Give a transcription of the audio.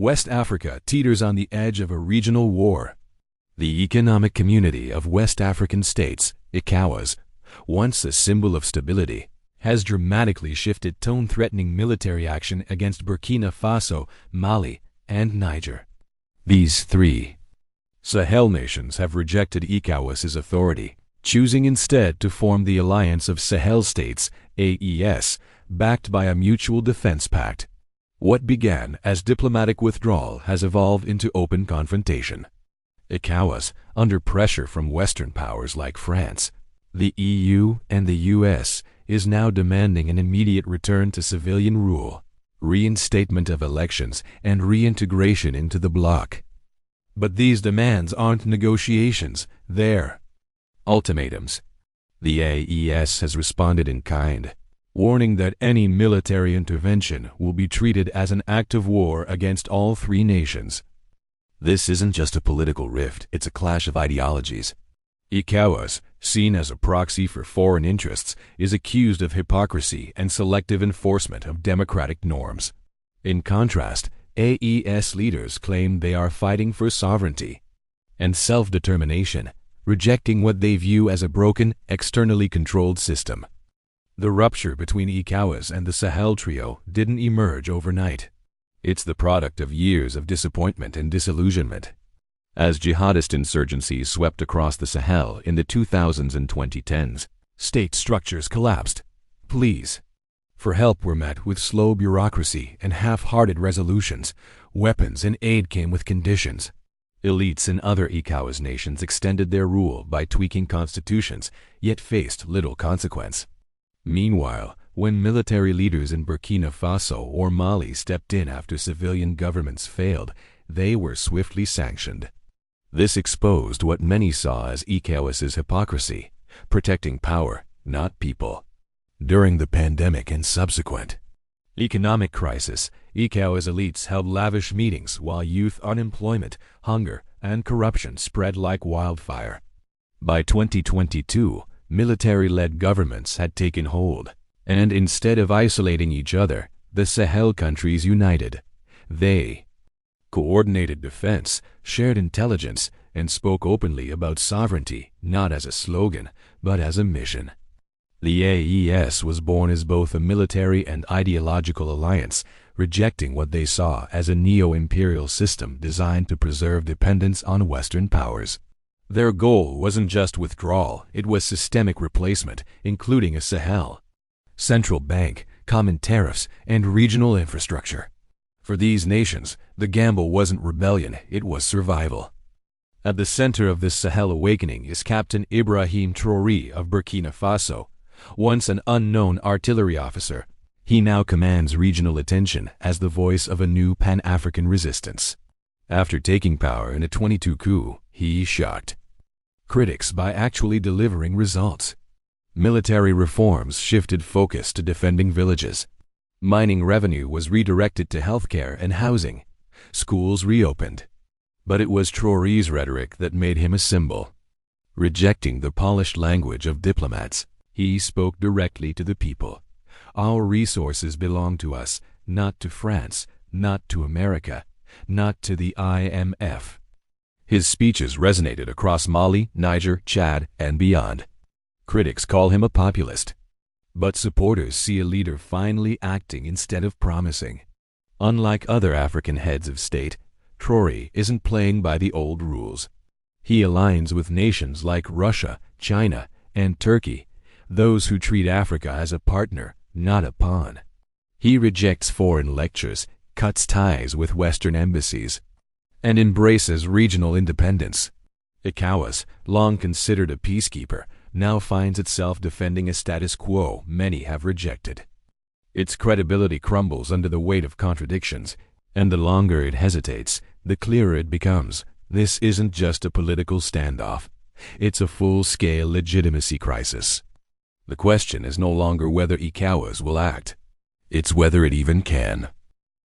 West Africa teeters on the edge of a regional war. The Economic Community of West African States, ECOWAS, once a symbol of stability, has dramatically shifted tone, threatening military action against Burkina Faso, Mali, and Niger. These three Sahel nations have rejected ECOWAS's authority, choosing instead to form the Alliance of Sahel States, AES, backed by a mutual defense pact. What began as diplomatic withdrawal has evolved into open confrontation. ECOWAS, under pressure from Western powers like France, the EU, and the US, is now demanding an immediate return to civilian rule, reinstatement of elections, and reintegration into the bloc. But these demands aren't negotiations, they're ultimatums. The AES has responded in kind, warning that any military intervention will be treated as an act of war against all three nations. This isn't just a political rift, it's a clash of ideologies. ECOWAS, seen as a proxy for foreign interests, is accused of hypocrisy and selective enforcement of democratic norms. In contrast, AES leaders claim they are fighting for sovereignty and self-determination, rejecting what they view as a broken, externally controlled system. The rupture between ECOWAS and the Sahel trio didn't emerge overnight. It's the product of years of disappointment and disillusionment. As jihadist insurgencies swept across the Sahel in the 2000s and 2010s, state structures collapsed. Pleas for help were met with slow bureaucracy and half-hearted resolutions. Weapons and aid came with conditions. Elites in other ECOWAS nations extended their rule by tweaking constitutions, yet faced little consequence. Meanwhile, when military leaders in Burkina Faso or Mali stepped in after civilian governments failed, they were swiftly sanctioned. This exposed what many saw as ECOWAS's hypocrisy, protecting power, not people. During the pandemic and subsequent economic crisis, ECOWAS elites held lavish meetings while youth unemployment, hunger, and corruption spread like wildfire. By 2022, military-led governments had taken hold, and instead of isolating each other, the Sahel countries united. They coordinated defense, shared intelligence, and spoke openly about sovereignty, not as a slogan, but as a mission. The AES was born as both a military and ideological alliance, rejecting what they saw as a neo-imperial system designed to preserve dependence on Western powers. Their goal wasn't just withdrawal, it was systemic replacement, including a Sahel central bank, common tariffs, and regional infrastructure. For these nations, the gamble wasn't rebellion, it was survival. At the center of this Sahel awakening is Captain IbrahimTraoré of Burkina Faso. Once an unknown artillery officer, he now commands regional attention as the voice of a new Pan-African resistance. After taking power in a 22 coup, he shocked critics by actually delivering results. Military reforms shifted focus to defending villages. Mining revenue was redirected to healthcare and housing. Schools reopened. But it was Traoré's rhetoric that made him a symbol. Rejecting the polished language of diplomats, he spoke directly to the people. Our resources belong to us, not to France, not to America, not to the IMF. His speeches resonated across Mali, Niger, Chad, and beyond. Critics call him a populist, but supporters see a leader finally acting instead of promising. Unlike other African heads of state, Traoré isn't playing by the old rules. He aligns with nations like Russia, China, and Turkey, those who treat Africa as a partner, not a pawn. He rejects foreign lectures, cuts ties with Western embassies, and embraces regional independence. ECOWAS, long considered a peacekeeper, now finds itself defending a status quo many have rejected. Its credibility crumbles under the weight of contradictions, and the longer it hesitates, the clearer it becomes. This isn't just a political standoff. It's a full-scale legitimacy crisis. The question is no longer whether ECOWAS will act. It's whether it even can.